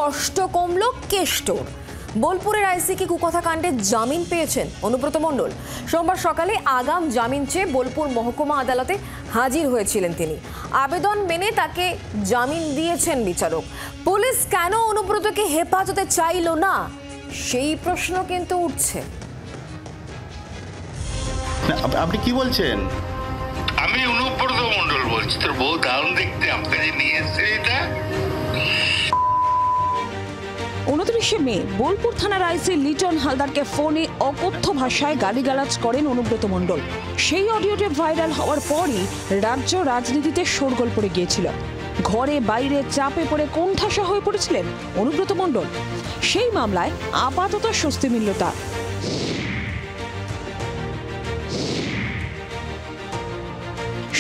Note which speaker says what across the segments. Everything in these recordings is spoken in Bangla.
Speaker 1: কষ্ট কমলো কেষ্টর। বোলপুরের আইসিকে কুকথা কাণ্ডে জামিন পেয়েছেন অনুব্রত মণ্ডল। সোমবার সকালে আগাম জামিন চেয়ে বোলপুর মহকুমা আদালতে হাজির হয়েছিলেন তিনি। আবেদন মেনে তাকে জামিন দিয়েছেন বিচারক। পুলিশ কেন অনুব্রতকে হেফাজতে চাইল না সেই প্রশ্ন কিন্তু উঠছে।
Speaker 2: আপনি কি বলছেন?
Speaker 3: আমি অনুব্রত মণ্ডল বলছি। তোর বউ দারুণ দেখতে, আপনাকে নিয়ে এসছে। এটা
Speaker 4: 29 মে বোলপুর থানার আইসি লিটন হালদারকে ফোনে অকথ্য ভাষায় গালিগালাজ করেন অনুব্রত মণ্ডল। সেই অডিওটি ভাইরাল হওয়ার পরই রাজ্য রাজনীতিতে শোরগোল পড়ে গিয়েছিল। ঘরে বাইরে চাপে পড়ে কোণঠাসা হয়ে পড়েছিলেন অনুব্রত মণ্ডল। সেই মামলায় আপাতত স্বস্তি মিলল তার।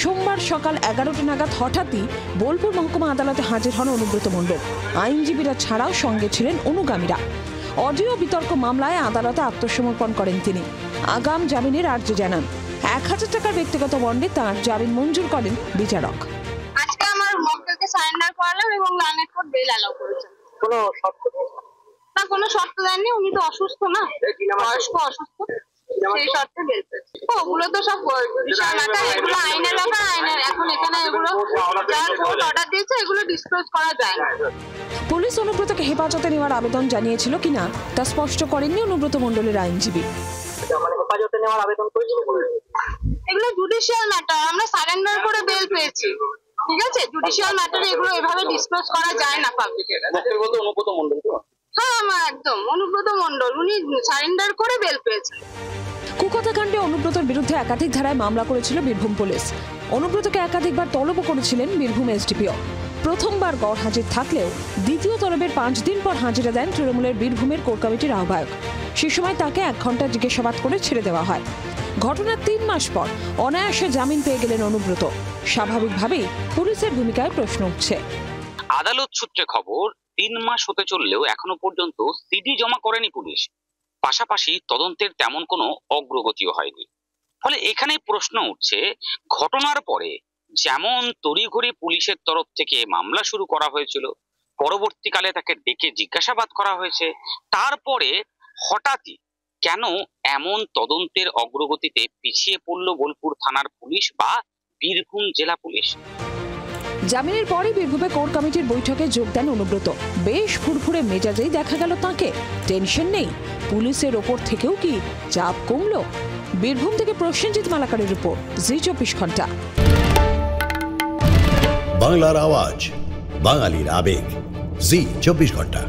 Speaker 4: সোমবার সকাল 11টা নাগাদ হঠাৎই বোলপুর মহকুমা আদালতে হাজির হন অনুব্রত মণ্ডল। আইনজীবীরা ছাড়াও সঙ্গে ছিলেন অনুগামীরা। অডিও বিতর্ক মামলায় আদালতে আত্মসমর্পণ করেন তিনি। আগাম জামিনের আর্জি জানান। 1000 টাকার ব্যক্তিগত বন্ডে তাঁর জামিন মঞ্জুর করেন বিচারক।
Speaker 5: আজকে আমার মক্কেলকে সারেন্ডার করালাম এবং লানেট কোর্ট বেল অ্যালাউ করেছেন। কোনো শর্ত দেননি। উনি তো অসুস্থ না, বয়স্ক অসুস্থ, সেই শর্তে বেল পেয়েছে। ওগুলো তো সব বিশাল ম্যাটার, এগুলো আইনের ব্যাপার। আইনের এখন এখানে এগুলো যার কোর্ট অর্ডার দিয়েছে এগুলো ডিসক্লোজ করা যায় না।
Speaker 4: পুলিশ অনুব্রতকে হেফাজতে নেওয়ার আবেদন জানিয়েছিল কিনা তা স্পষ্ট করেননি অনুব্রত মণ্ডলের আইনজীবী।
Speaker 5: এগুলো জুডিশিয়াল ম্যাটার, আমরা সারেন্ডার করে বেল পেয়েছি। ঠিক আছে, জুডিশিয়াল ম্যাটারে এগুলো এভাবে ডিসক্লোজ করা যায় না পাবলিকের। হ্যাঁ, আমার একদম অনুব্রত মণ্ডল, উনি সারেন্ডার করে বেল পেয়েছেন।
Speaker 4: কুকথা কাণ্ডে অনুব্রতর বিরুদ্ধে একাধিক ধারায় মামলা করেছিল বীরভূম পুলিশ। অনুব্রতকে একাধিকবার তলবও করেছিলেন বীরভূম এসডিপিও। প্রথমবার গড় হাজির থাকলেও দ্বিতীয় তলবের 5 দিন পর হাজিরা দেন তৃণমূলের বীরভূমের কোর কমিটির আহ্বায়ক। সে সময় তাকে 1 ঘন্টা জিজ্ঞাসাবাদ করে ছেড়ে দেওয়া হয়। ঘটনার 3 মাস পর অনায়াসে জামিন পেয়ে গেলেন অনুব্রত। স্বাভাবিকভাবেই পুলিশের ভূমিকায় প্রশ্ন উঠছে।
Speaker 6: আদালত সূত্রে খবর, 3 মাস হতে চললেও এখনো পর্যন্ত সিডি জমা করেনি পুলিশ। পাশাপাশি তদন্তের তেমন কোনো অগ্রগতিও হয়নি। ফলে এখানেই প্রশ্ন উঠছে, ঘটনার পরে যেমন তড়িঘড়ি পুলিশের তরফ থেকে মামলা শুরু করা হয়েছিল, পরবর্তীকালে তাকে ডেকে জিজ্ঞাসাবাদ করা হয়েছে, তারপরে হঠাৎই কেন এমন তদন্তের অগ্রগতিতে পিছিয়ে পড়ল বোলপুর থানার পুলিশ বা বীরভূম জেলা পুলিশ?
Speaker 4: জামিনের পরই বীরভূমে কোর কমিটির বৈঠকে যোগ দেন অনুব্রত। বেশ ফুরফুরে মেজাজেই দেখা গেল তাঁকে। টেনশন নেই। পুলিশের ওপর থেকেও কি চাপ কমলো? বীরভূম থেকে প্রসেনজিৎ মালাকারের রিপোর্ট, জি 24 ঘন্টা।
Speaker 7: বাংলার আওয়াজ, বাঙালির আবেগ, জি 24 ঘন্টা।